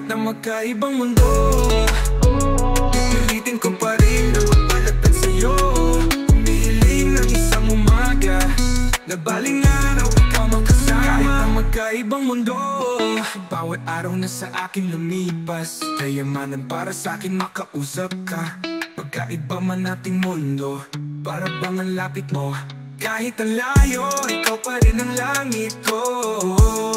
Kahit na magkaibang mundo, pipilitin ko pa rin na magpalapit sa'yo. Humihiling ng isang umaga na baling araw ikaw magkasama. Kahit na magkaibang mundo, bawat araw na sa akin lumipas, kayamanan para sa akin makausap ka. Pagkaiba man nating mundo, para bang ang lapit mo. Kahit ang layo, ikaw pa rin ang langit ko.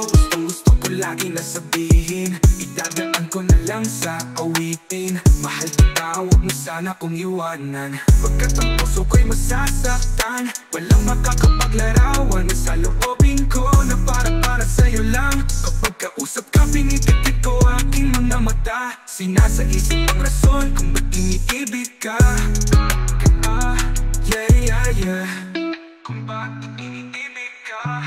Gustong gusto ko lagi na sabihin, idadaan ko na lang sa awitin. Mahal kita, huwag mo sana kong iwanan. Pagkat ang puso ko'y masasaktan, walang makakapaglarawan na sa loobin ko na para sa'yo lang. Kapag kausap ka, pinipikit ko aking mga mata. Sinasaisip ang rason kung ba't iniibig ka. Yeah kung bakit iniibig ka.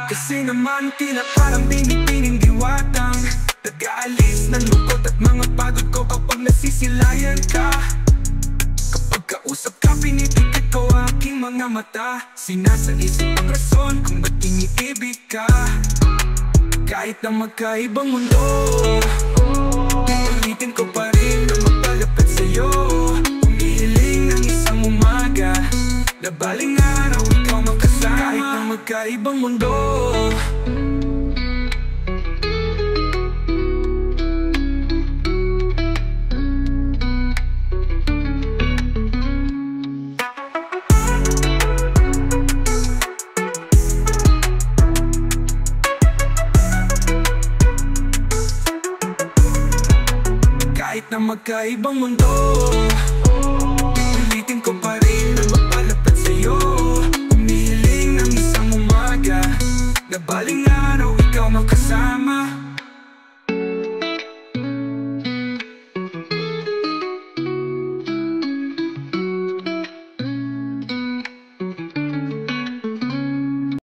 Kasi naman tila parang binibining diwatang nag-aalis ng lungkot at mga pagod ko kapag nasisilayan ka. Kapag kausap ka, pinipikit ko aking mga mata. Sinasaisip ang rason kung ba't iniibig ka. Kahit na magkaibang mundo, pipilitin ko pa rin na magpalapit sa'yo. Humihiling ng isang umaga na baling araw ikaw magkasama. Kahit na magkaibang mundo, kahit na magkaibang mundo.